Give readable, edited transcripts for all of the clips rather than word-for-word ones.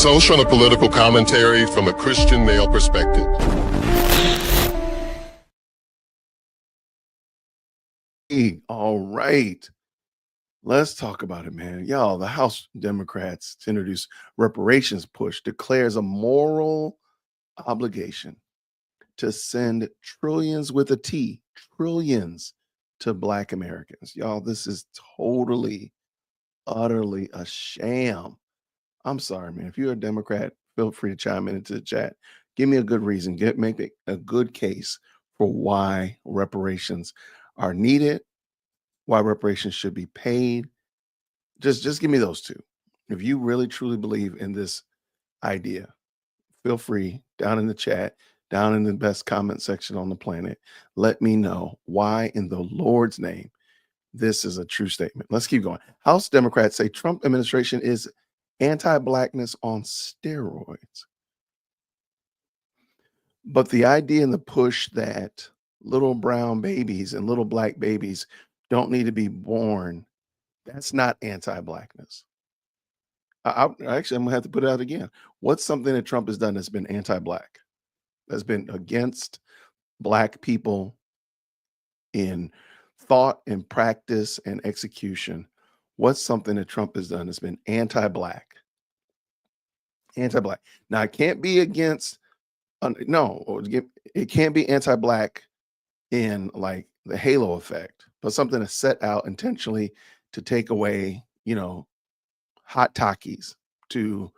Social and political commentary from a Christian male perspective. All right. Let's talk about it, man. Y'all, the House Democrats to introduce reparations push declares a moral obligation to send trillions with a T, trillions to Black Americans. Y'all, this is totally, utterly a sham. I'm sorry, man. If you're a Democrat, feel free to chime into the chat. Give me a good reason. Make it a good case for why reparations are needed, why reparations should be paid. Just give me those two. If you really truly believe in this idea, feel free down in the chat, down in the best comment section on the planet. Let me know why in the Lord's name this is a true statement. Let's keep going. House Democrats say Trump administration is anti-Blackness on steroids. But the idea and the push that little brown babies and little Black babies don't need to be born, that's not anti-Blackness. Actually, I'm gonna have to put it out again. What's something that Trump has done that's been anti-Black, that's been against Black people in thought and practice and execution? What's something that Trump has done that's been anti-Black? Anti-Black. Now, it can't be against, it can't be anti-Black in like the halo effect, but something that's set out intentionally to take away, hot Takis. Did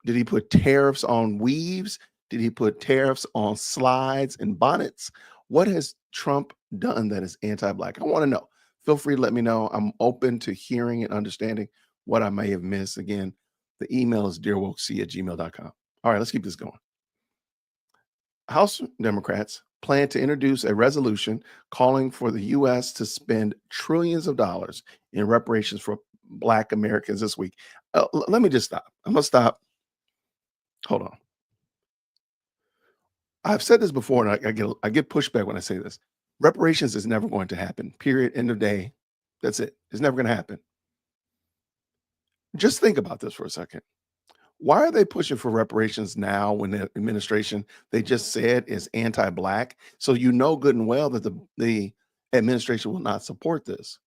he put tariffs on weaves? Did he put tariffs on slides and bonnets? What has Trump done that is anti-Black? I want to know. Feel free to let me know. I'm open to hearing and understanding what I may have missed. Again, the email is dearwokec@gmail.com. All right, let's keep this going. House Democrats plan to introduce a resolution calling for the U.S. to spend trillions of dollars in reparations for Black Americans this week. Let me just stop. I'm going to stop. Hold on. I've said this before, and I get pushback when I say this. Reparations is never going to happen. Period. End of day. That's it. It's never going to happen. Just think about this for a second. Why are they pushing for reparations now when the administration they just said is anti-Black? So you know good and well that the administration will not support this.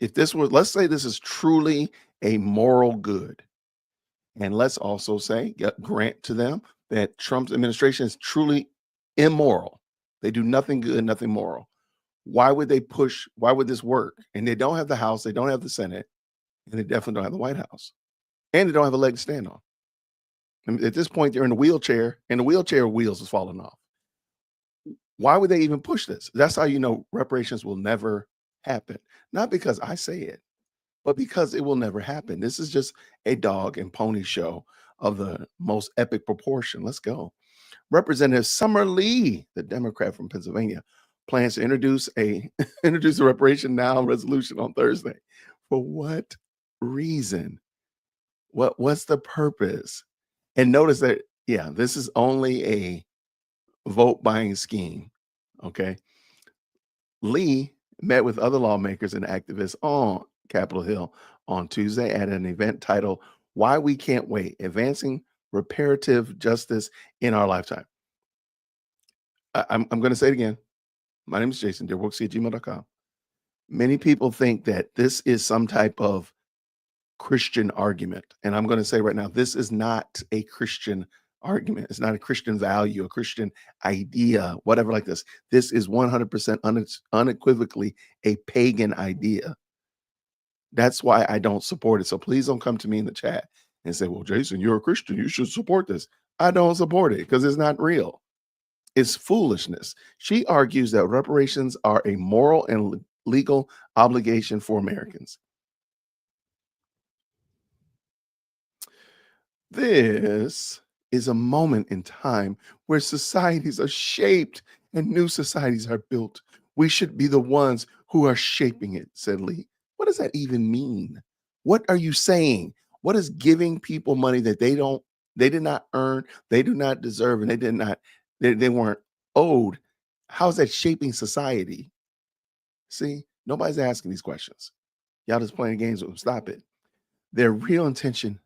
If this was, let's say this is truly a moral good, and let's also say, grant to them that Trump's administration is truly immoral. They do nothing good, nothing moral. Why would they push? Why would this work? And they don't have the House, they don't have the Senate, and they definitely don't have the White House. And they don't have a leg to stand on. And at this point, they're in a wheelchair, and the wheelchair wheels is falling off. Why would they even push this? That's how you know reparations will never happen. Not because I say it, but because it will never happen. This is just a dog and pony show of the most epic proportion. Let's go. Representative Summer Lee, the Democrat from Pennsylvania, plans to introduce a reparation now resolution on Thursday. For what reason? What's the purpose? And notice that, this is only a vote buying scheme. Okay. Lee met with other lawmakers and activists on Capitol Hill on Tuesday at an event titled Why We Can't Wait, Advancing Reparative Justice in Our Lifetime. I'm going to say it again. My name is Jason, dearwokec@gmail.com. Many people think that this is some type of Christian argument. And I'm going to say right now, this is not a Christian argument. It's not a Christian value, a Christian idea, whatever like this. This is 100% unequivocally a pagan idea. That's why I don't support it. So please don't come to me in the chat and say, well, Jason, you're a Christian. You should support this. I don't support it because it's not real. It's foolishness. She argues that reparations are a moral and legal obligation for Americans. This is a moment in time where societies are shaped and new societies are built. We should be the ones who are shaping it, said Lee. What does that even mean? What are you saying? What is giving people money that they did not earn, they do not deserve, and they weren't owed? How's that shaping society? See, nobody's asking these questions. Y'all just playing games with them. Stop it. Their real intention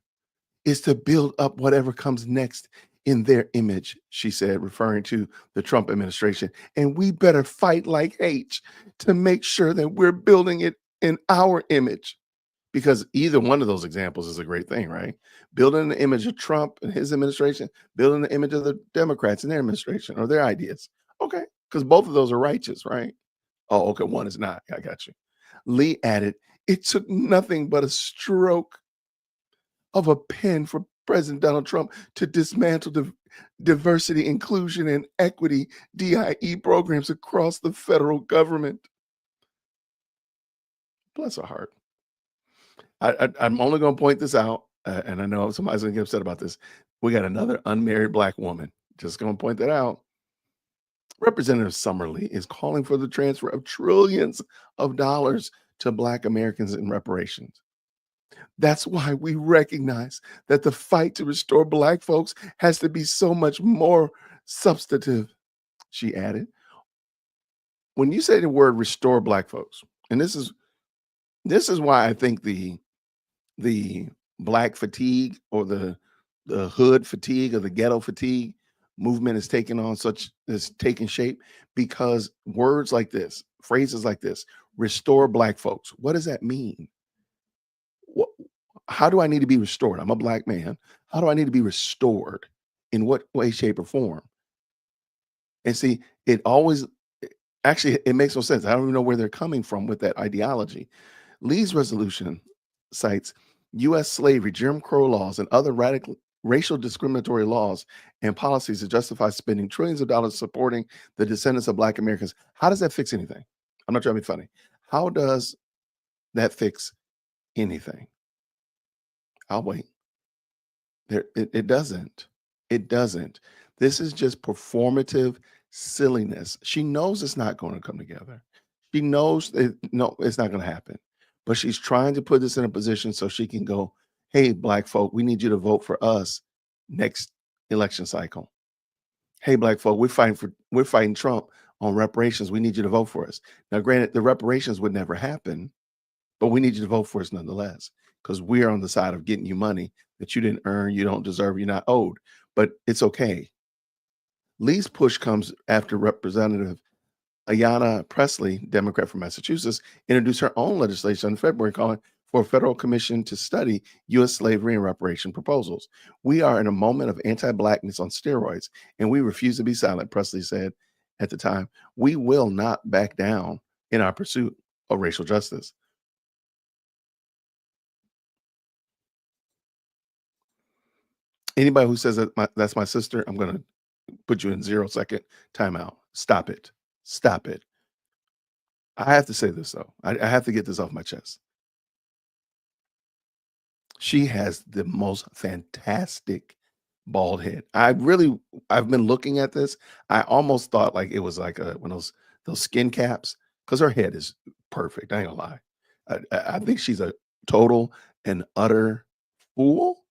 is to build up whatever comes next in their image, she said, referring to the Trump administration. And we better fight like H to make sure that we're building it in our image. Because either one of those examples is a great thing, right? Building the image of Trump and his administration, building the image of the Democrats and their administration or their ideas. Okay, because both of those are righteous, right? Oh, okay, one is not. I got you. Lee added, it took nothing but a stroke of a pen for President Donald Trump to dismantle the diversity, inclusion, and equity DIE programs across the federal government. Bless her heart. I'm only going to point this out, and I know somebody's going to get upset about this. We got another unmarried black woman. Just going to point that out. Representative Summerly is calling for the transfer of trillions of dollars to Black Americans in reparations. That's why we recognize that the fight to restore Black folks has to be so much more substantive, she added. When you say the word restore Black folks, and this is why I think the Black fatigue or the hood fatigue or the ghetto fatigue movement is taking shape, because words like this, phrases like this, restore Black folks. What does that mean? What, how do I need to be restored? I'm a Black man. How do I need to be restored? In what way, shape, or form? And see, it makes no sense. I don't even know where they're coming from with that ideology. Lee's resolution cites U.S. slavery, Jim Crow laws, and other radical racial discriminatory laws and policies to justify spending trillions of dollars supporting the descendants of Black Americans. How does that fix anything? I'm not trying to be funny. How does that fix anything? I'll wait. It doesn't. It doesn't. This is just performative silliness. She knows it's not going to come together. She knows no, it's not going to happen. But she's trying to put this in a position so she can go, hey, Black folk, we need you to vote for us next election cycle. Hey, Black folk, we're fighting Trump on reparations. We need you to vote for us. Now, granted, the reparations would never happen, but we need you to vote for us nonetheless, because we're on the side of getting you money that you didn't earn, you don't deserve, you're not owed. But it's okay. Lee's push comes after Representative Ayanna Pressley, Democrat from Massachusetts, introduced her own legislation in February calling for a federal commission to study U.S. slavery and reparation proposals. We are in a moment of anti-Blackness on steroids, and we refuse to be silent, Pressley said at the time. We will not back down in our pursuit of racial justice. Anybody who says that's my sister, I'm going to put you in 0-second timeout. Stop it. Stop it. I have to say this, though. I have to get this off my chest. She has the most fantastic bald head. I've been looking at this. I almost thought like it was like one of those skin caps, because her head is perfect. I ain't gonna lie. I think she's a total and utter fool.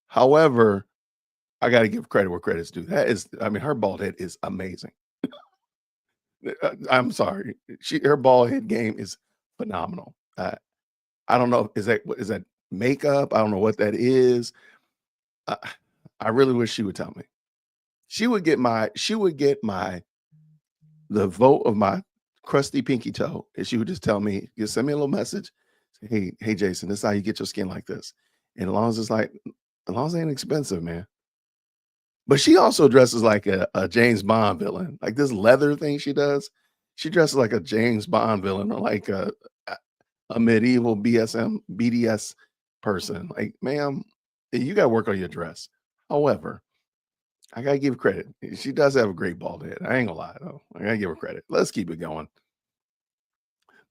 However, I got to give credit where credit's due. Her bald head is amazing. I'm sorry. Her bald head game is phenomenal. I don't know. Is that makeup? I don't know what that is. I really wish she would tell me. She would get the vote of my crusty pinky toe, and she would just tell me, just send me a little message. Say, hey, Jason, this is how you get your skin like this. And as long as it ain't expensive, man. But she also dresses like a James Bond villain. Like this leather thing she does. She dresses like a James Bond villain, or like a medieval BDS person. Like, ma'am, you got to work on your dress. However, I got to give credit. She does have a great bald head. I ain't gonna lie, though. I got to give her credit. Let's keep it going.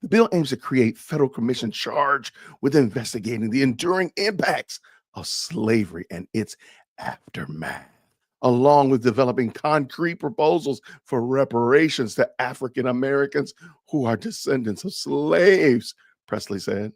The bill aims to create federal commission charged with investigating the enduring impacts of slavery and its aftermath, along with developing concrete proposals for reparations to African Americans who are descendants of slaves, Presley said.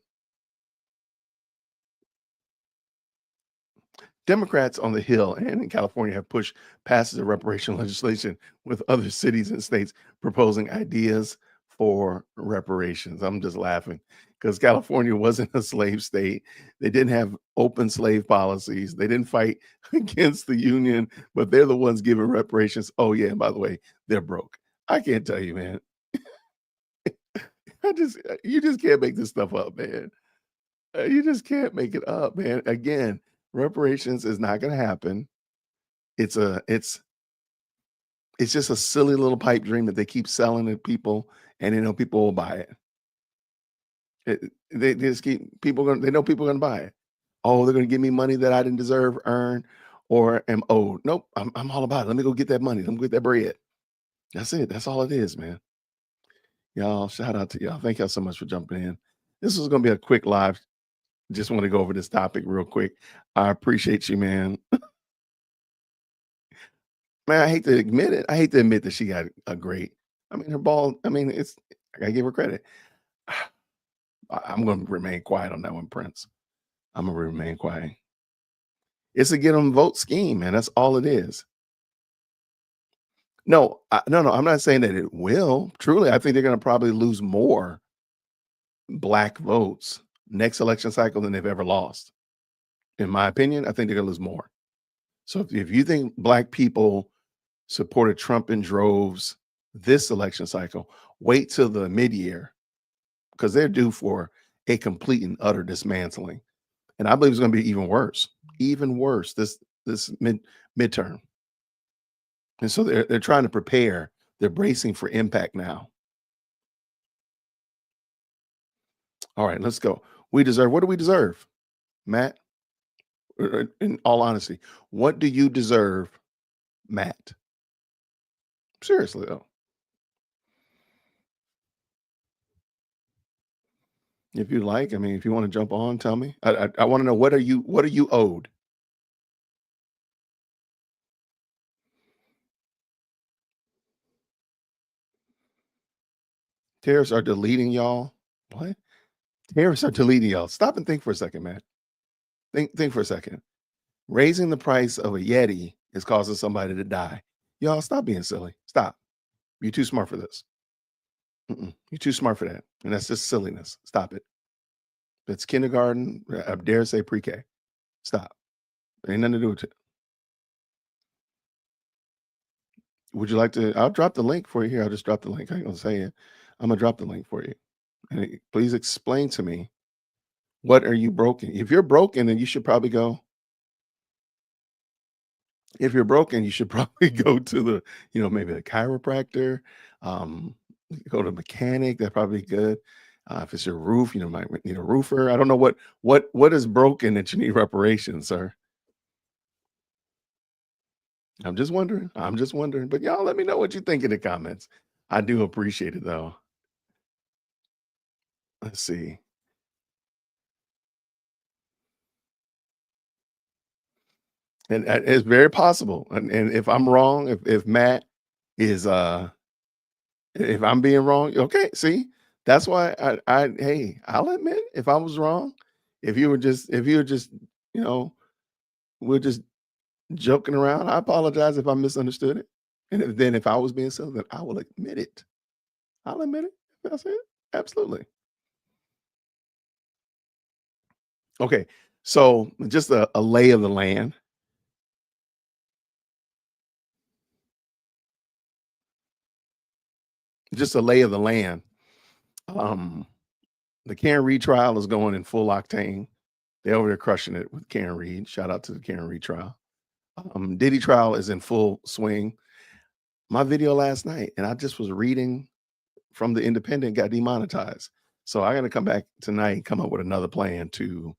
Democrats on the Hill and in California have pushed passage of reparation legislation, with other cities and states proposing ideas for reparations. I'm just laughing because California wasn't a slave state. They didn't have open slave policies. They didn't fight against the union, but they're the ones giving reparations. Oh yeah, and by the way, they're broke. I can't tell you, man. You just can't make this stuff up, man. You just can't make it up, man. Again, reparations is not going to happen. It's just a silly little pipe dream that they keep selling to people, and they know people will buy it. They just keep people going. They know people are going to buy it. Oh, they're going to give me money that I didn't deserve, earn, or am owed. Nope, I'm all about it. Let me go get that money. Let me get that bread. That's it. That's all it is, man. Y'all, shout out to y'all. Thank y'all so much for jumping in. This was going to be a quick live. Just want to go over this topic real quick. I appreciate you, man. Man, I hate to admit it. I hate to admit that she got a great. I mean, her ball. I mean, it's. I gotta give her credit. I'm going to remain quiet on that one, Prince. I'm gonna remain quiet. It's a get them vote scheme, man. That's all it is. No, no. I'm not saying that it will. Truly, I think they're going to probably lose more black votes next election cycle than they've ever lost. In my opinion, I think they're going to lose more. So if you think black people supported Trump in droves this election cycle, wait till the mid-year because they're due for a complete and utter dismantling. And I believe it's going to be even worse this midterm. And so they're trying to prepare. They're bracing for impact now. All right, let's go. We deserve. What do we deserve, Matt? In all honesty, what do you deserve, Matt? Seriously though, if you like, I mean, if you want to jump on, tell me. I want to know what are you owed? Tariffs are deleting y'all. What? Tariffs are deleting y'all. Stop and think for a second, man. Think for a second. Raising the price of a Yeti is causing somebody to die. Y'all, stop being silly. Stop. You're too smart for this. You're too smart for that. And that's just silliness. Stop it. It's kindergarten. I dare say pre-K. Stop. Ain't nothing to do with it. Would you like to? I'll drop the link for you here. I'll just drop the link. I ain't gonna say it. I'm gonna drop the link for you. And please explain to me, what are you broken? If you're broken, then you should probably go. If you're broken, you should probably go to the, maybe a chiropractor, um, go to a mechanic. That's probably good. If it's your roof, might need a roofer. I don't know what is broken that you need reparations, sir. I'm just wondering. I'm just wondering. But y'all let me know what you think in the comments. I do appreciate it though. Let's see. And it's very possible. And if I'm wrong, if Matt is if I'm being wrong, okay, see, that's why hey, I'll admit if I was wrong, if you were just, you know, we're just joking around, I apologize if I misunderstood it. And if I was being silly, then I will admit it. I'll admit it. That's it. Absolutely. Okay. So just a lay of the land. Just a lay of the land. Um, the Karen Reed trial is going in full octane. They're over there crushing it with Karen Reed. Shout out to the Karen Reed trial. Diddy trial is in full swing. My video last night, and I just was reading from the Independent, got demonetized. So I got to come back tonight and come up with another plan to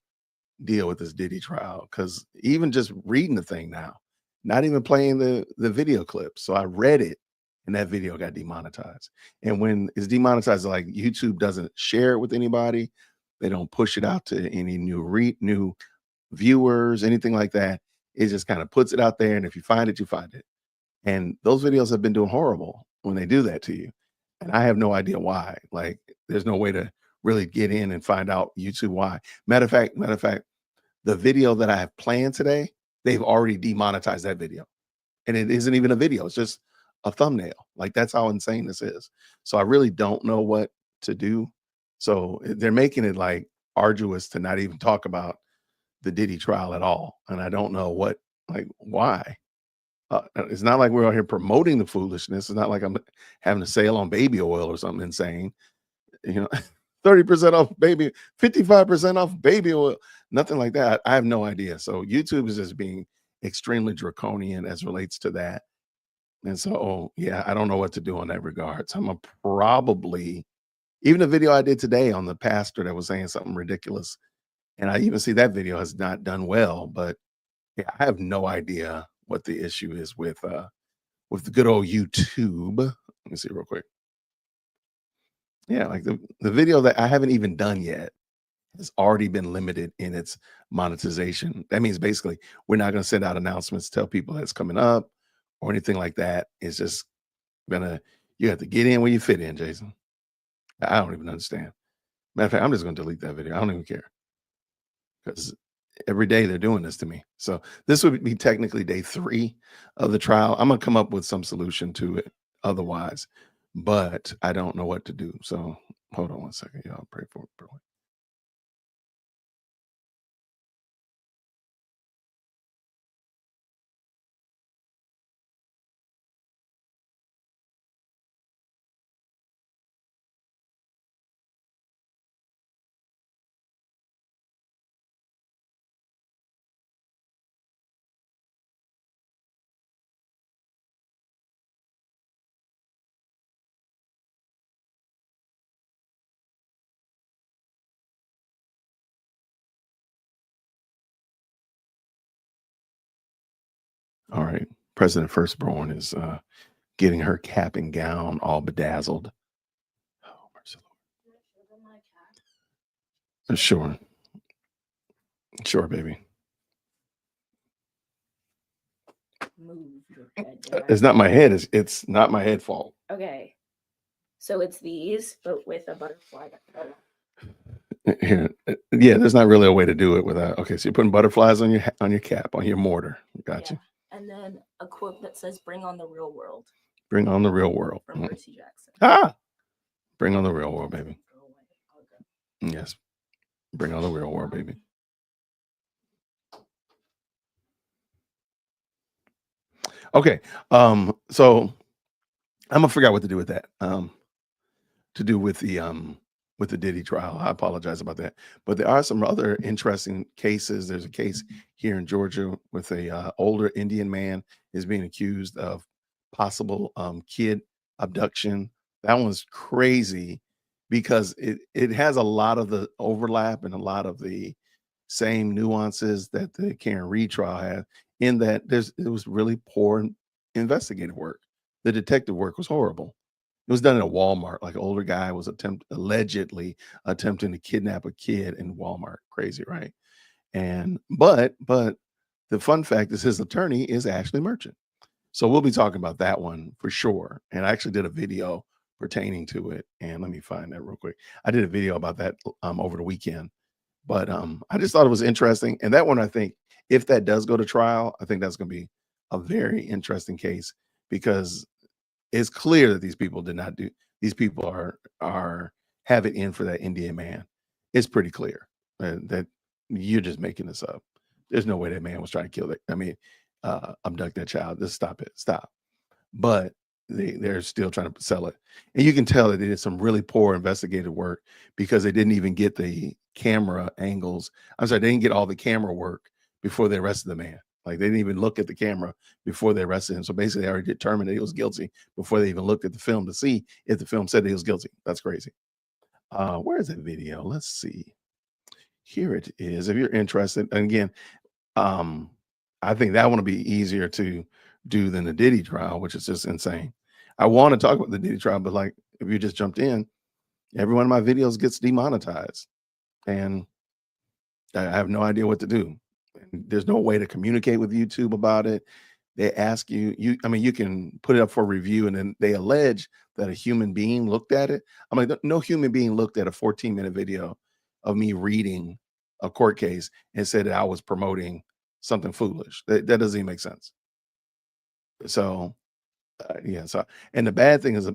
deal with this Diddy trial. Because even just reading the thing now, not even playing the video clip. So I read it, and that video got demonetized. And when it's demonetized, like YouTube doesn't share it with anybody. They don't push it out to any new viewers, anything like that. It just kind of puts it out there, and if you find it, you find it. And those videos have been doing horrible when they do that to you. And I have no idea why. Like, there's no way to really get in and find out YouTube why. Matter of fact, the video that I have planned today, they've already demonetized that video. And it isn't even a video. It's just a thumbnail. Like that's how insane this is. So I really don't know what to do. So they're making it like arduous to not even talk about the Diddy trial at all. And I don't know what, like, why. It's not like we're out here promoting the foolishness. It's not like I'm having a sale on baby oil or something insane. You know, 30% off baby, 55% off baby oil, nothing like that. I have no idea. So YouTube is just being extremely draconian as relates to that. And so, yeah, I don't know what to do on that regard. So I'm gonna probably, even the video I did today on the pastor that was saying something ridiculous, and I even see that video has not done well. But yeah, I have no idea what the issue is with the good old YouTube. Let me see real quick. Yeah, like the video that I haven't even done yet has already been limited in its monetization. That means basically we're not going to send out announcements, tell people that's coming up or anything like that. It's just gonna, you have to get in where you fit in, Jason. I don't even understand. Matter of fact, I'm just gonna delete that video. I don't even care because every day they're doing this to me. So this would be technically day 3 of the trial. I'm gonna come up with some solution to it otherwise, but I don't know what to do. So hold on one second, y'all. Pray for it, bro. All right. President Firstborn is getting her cap and gown all bedazzled. Oh, mercy, Lord. Sure. Sure, baby. Move your head It's not my head. It's not my head fault. Okay. So it's these, but with a butterfly. Here, yeah, there's not really a way to do it without. Okay, so you're putting butterflies on your cap, on your mortar. Gotcha. Yeah. And then a quote that says, "Bring on the real world." Bring on the real world. From Percy Jackson. Ah, bring on the real world, baby. Yes, bring on the real world, baby. Okay, so I'm gonna figure out what to do with that. To do with the Diddy trial. I apologize about that. But there are some other interesting cases. There's a case here in Georgia with a older Indian man is being accused of possible kid abduction. That one's crazy because it has a lot of the overlap and a lot of the same nuances that the Karen Reed trial had. In that it was really poor investigative work. The detective work was horrible. It was done in a Walmart. Like an older guy was allegedly attempting to kidnap a kid in Walmart. Crazy, right? And but the fun fact is his attorney is Ashley Merchant. So we'll be talking about that one for sure. And I actually did a video pertaining to it. And let me find that real quick. I did a video about that over the weekend. But I just thought it was interesting. And that one, I think, if that does go to trial, I think that's going to be a very interesting case because it's clear that these people did not do. These people are have it in for that Indian man. It's pretty clear that you're just making this up. There's no way that man was trying to kill it. I mean, abduct that child. Just stop it. Stop. But they're still trying to sell it, and you can tell that they did some really poor investigative work because they didn't even get the camera angles. I'm sorry, they didn't get all the camera work before they arrested the man. Like they didn't even look at the camera before they arrested him. So basically, they already determined that he was guilty before they even looked at the film to see if the film said that he was guilty. That's crazy. Where is that video? Let's see. Here it is. If you're interested, and again, um, I think that one will be easier to do than the Diddy trial, which is just insane. I want to talk about the Diddy trial, but like if you just jumped in, every one of my videos gets demonetized, and I have no idea what to do. There's no way to communicate with YouTube about it. They ask I mean, you can put it up for review, and then they allege that a human being looked at it. I'm like, no human being looked at a 14-minute video of me reading a court case and said that I was promoting something foolish. That doesn't even make sense. So Yeah. So, and the bad thing is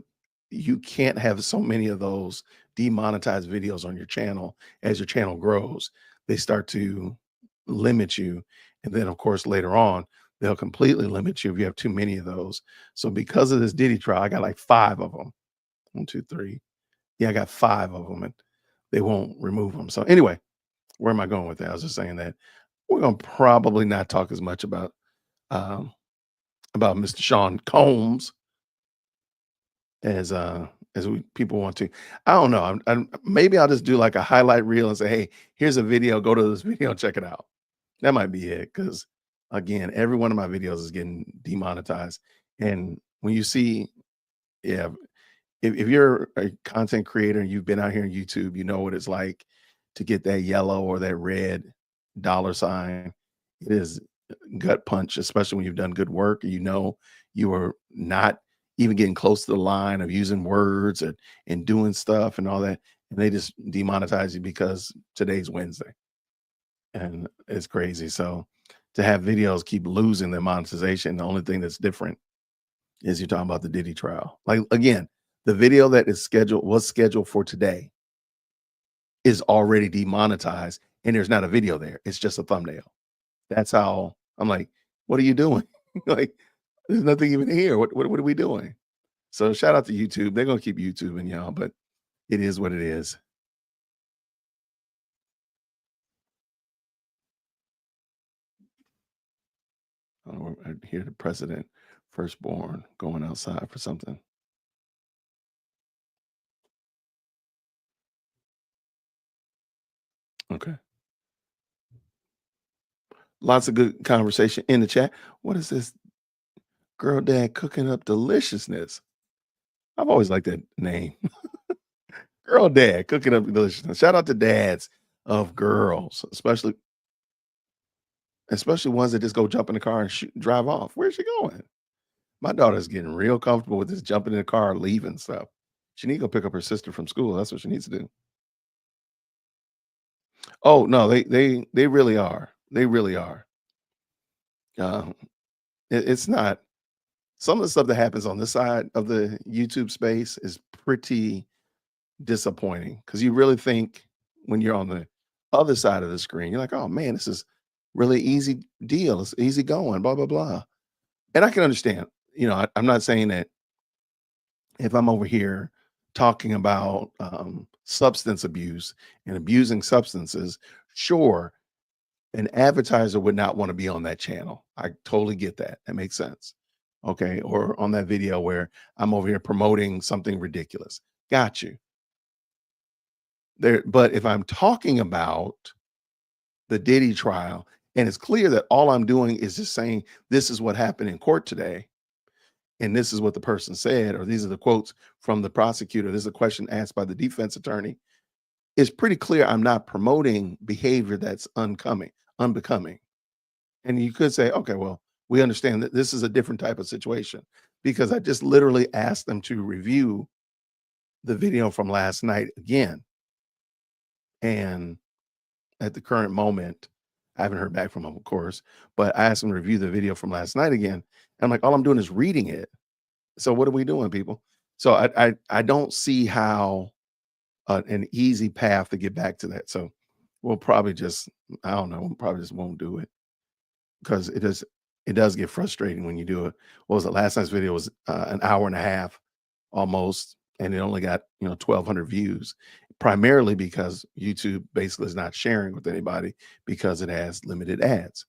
you can't have so many of those demonetized videos on your channel. As your channel grows, they start to limit you. And then, of course, later on, they'll completely limit you if you have too many of those. So, because of this Diddy trial, I got like 5 of them. 1, 2, 3. Yeah, I got 5 of them, and they won't remove them. So, anyway, where am I going with that? I was just saying that we're going to probably not talk as much um, about Mr. Sean Combs as people want to. I don't know. Maybe I'll just do like a highlight reel and say, "Hey, here's a video. Go to this video and check it out." That might be it. Because again, every one of my videos is getting demonetized. And when you see, yeah, if you're a content creator and you've been out here on YouTube, you know what it's like to get that yellow or that red dollar sign. It is gut punch, especially when you've done good work and you know you are not even getting close to the line of using words and doing stuff and all that. And they just demonetize you because today's Wednesday. And it's crazy. So to have videos keep losing their monetization, the only thing that's different is you're talking about the Diddy trial. Like again, the video that was scheduled for today is already demonetized, and there's not a video there. It's just a thumbnail. That's how I'm like, what are you doing? Like, there's nothing even here. What are we doing? So shout out to YouTube. They're gonna keep YouTubing y'all, but it is what it is. Oh, I hear the president firstborn going outside for something. Okay. Lots of good conversation in the chat. What is this girl dad cooking up deliciousness? I've always liked that name. Girl dad cooking up deliciousness. Shout out to dads of girls, especially ones that just go jump in the car and drive off. Where's she going? My daughter's getting real comfortable with this jumping in the car, leaving stuff. She need to go pick up her sister from school. That's what she needs to do. Oh no, they really are. They really are. Um, it's not some of the stuff that happens on this side of the YouTube space is pretty disappointing because you really think when you're on the other side of the screen, you're like, oh man, this is really easy deal. It's easy going, blah, blah, blah. And I can understand, I'm not saying that if I'm over here talking about substance abuse and abusing substances, sure, an advertiser would not want to be on that channel. I totally get that. That makes sense. Okay. Or on that video where I'm over here promoting something ridiculous. Got you. There, but if I'm talking about the Diddy trial, and it's clear that all I'm doing is just saying this is what happened in court today, and this is what the person said, or these are the quotes from the prosecutor. This is a question asked by the defense attorney. It's pretty clear I'm not promoting behavior that's unbecoming. And you could say, okay, well, we understand that this is a different type of situation because I just literally asked them to review the video from last night again. And at the current moment, I haven't heard back from them, of course, but I asked them to review the video from last night again. And I'm like, all I'm doing is reading it. So what are we doing, people? So I don't see how an easy path to get back to that. So we'll probably just I don't know, we'll probably just won't do it because it does get frustrating when you do it. What was it? Last night's video was an hour and a half almost, and it only got 1,200 views, primarily because YouTube basically is not sharing with anybody because it has limited ads.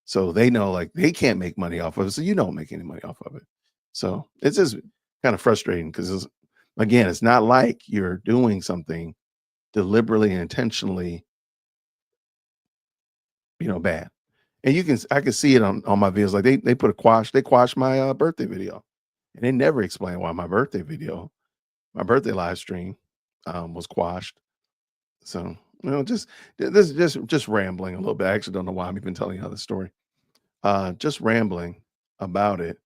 So they know like they can't make money off of it, so you don't make any money off of it. So it's just kind of frustrating because again, it's not like you're doing something deliberately and intentionally, bad. And I can see it on my videos. Like they put they quashed my birthday video, and they never explain why my birthday live stream was quashed. So just this is just rambling a little bit. I actually don't know why I'm even telling you this story. Just rambling about it.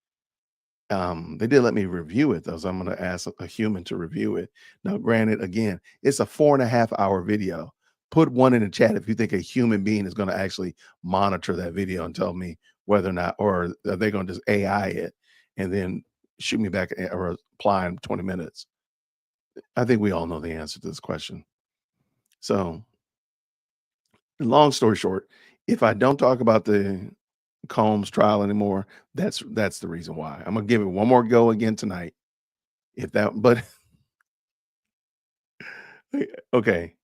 They did let me review it though, so I'm going to ask a human to review it. Now, granted, again, it's a 4.5 hour video. Put one in the chat if you think a human being is going to actually monitor that video and tell me whether or not, or are they going to just AI it and then shoot me back a reply in 20 minutes. I think we all know the answer to this question. So, long story short, if I don't talk about the Combs trial anymore, that's the reason why. I'm gonna give it one more go again tonight. If that, but okay,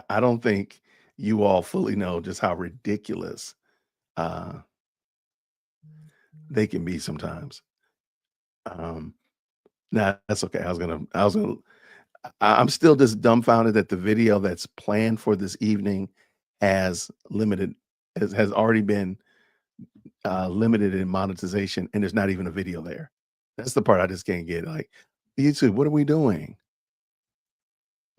I don't think you all fully know just how ridiculous uh, they can be sometimes. Um, nah, that's okay. I'm still just dumbfounded that the video that's planned for this evening has has already been limited in monetization, and there's not even a video there. That's the part I just can't get. Like, YouTube, what are we doing?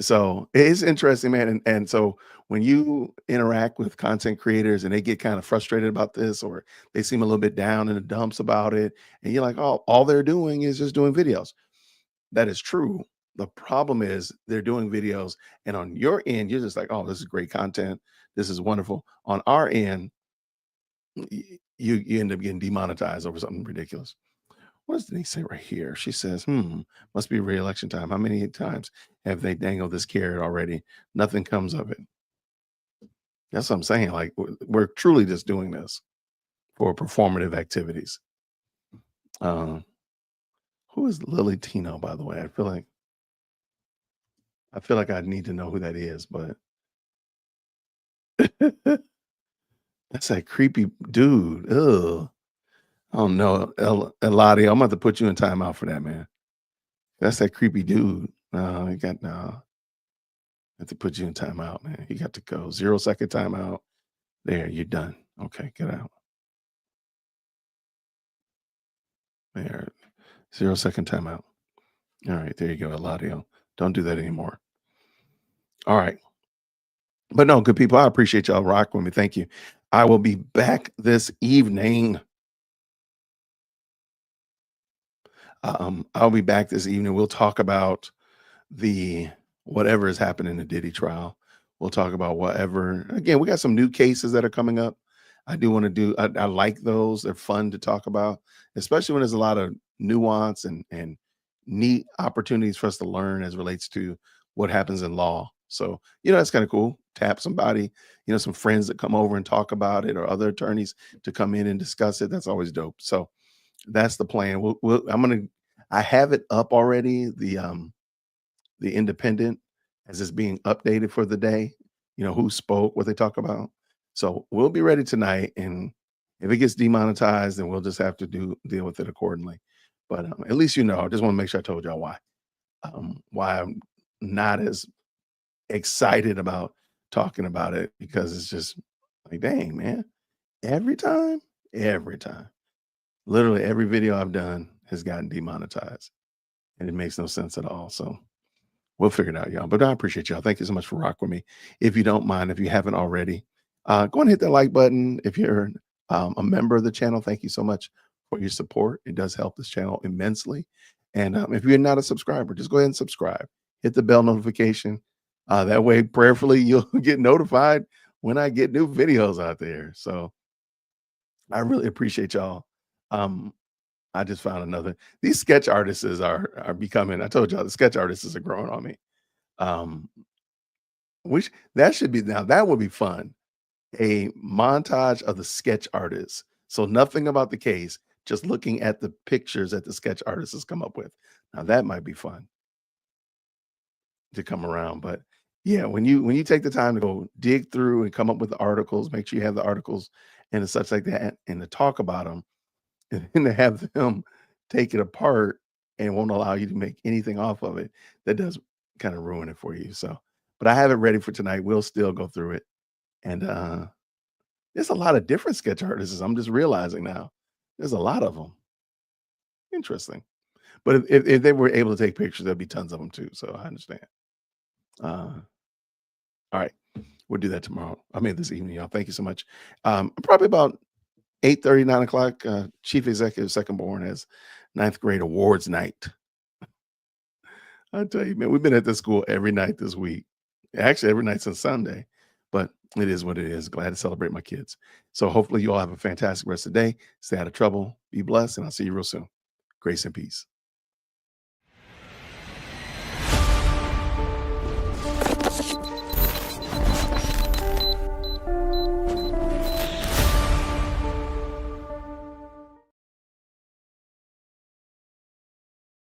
So it's interesting, man. And so when you interact with content creators and they get kind of frustrated about this, or they seem a little bit down in the dumps about it, and you're like, oh, all they're doing is just doing videos. That is true. The problem is they're doing videos, and on your end, you're just like, oh, this is great content. This is wonderful. On our end, you end up getting demonetized over something ridiculous. What does Denise say right here? She says, must be re-election time. How many times have they dangled this carrot already? Nothing comes of it. That's what I'm saying. Like, we're truly just doing this for performative activities. Who is Lily Tino, by the way? I feel like I need to know who that is, but that's that creepy dude. Ugh. Oh no, Eladio, I'm about to put you in timeout for that, man. That's that creepy dude. No, you got no. I have to put you in timeout, man. You got to go. 0-second timeout. There, you're done. Okay, get out. There. 0-second timeout. All right, there you go, Eladio. Don't do that anymore. All right. But no, good people, I appreciate y'all rock with me. Thank you. I will be back this evening. I'll be back this evening. We'll talk about the whatever has happened in the Diddy trial. We'll talk about whatever. Again, we got some new cases that are coming up. I do want to do. I like those. They're fun to talk about, especially when there's a lot of nuance and neat opportunities for us to learn as relates to what happens in law. So that's kind of cool. Tap somebody, some friends that come over and talk about it, or other attorneys to come in and discuss it. That's always dope. So that's the plan. I have it up already. The Independent as it's being updated for the day, who spoke, what they talk about. So we'll be ready tonight. And if it gets demonetized, then we'll just have to deal with it accordingly. But at least I just want to make sure I told y'all why I'm not as excited about talking about it, because it's just like, dang, man, every time, literally every video I've done has gotten demonetized, and it makes no sense at all. So we'll figure it out, y'all. But I appreciate y'all. Thank you so much for rocking with me. If you don't mind, if you haven't already, go and hit that like button. If you're a member of the channel, thank you so much for your support. It does help this channel immensely. And if you're not a subscriber, just go ahead and subscribe. Hit the bell notification. That way, prayerfully, you'll get notified when I get new videos out there. So I really appreciate y'all. I just found another. These sketch artists are becoming. I told y'all the sketch artists are growing on me. Which that should be now. That would be fun. A montage of the sketch artists. So nothing about the case, just looking at the pictures that the sketch artist has come up with. Now that might be fun to come around. But yeah, when you take the time to go dig through and come up with the articles, make sure you have the articles and such like that, and to talk about them, and then to have them take it apart and won't allow you to make anything off of it, that does kind of ruin it for you. So, but I have it ready for tonight. We'll still go through it. And there's a lot of different sketch artists. I'm just realizing now. There's a lot of them. Interesting. But if they were able to take pictures, there'd be tons of them too. So I understand. All right. We'll do that tomorrow. I mean, this evening, y'all. Thank you so much. Probably about 8:30, 9 o'clock, Chief Executive Second Born has 9th grade awards night. I tell you, man, we've been at this school every night this week. Actually, every night since Sunday. But It is what it is. Glad to celebrate my kids. So hopefully you all have a fantastic rest of the day. Stay out of trouble. Be blessed. And I'll see you real soon. Grace and peace.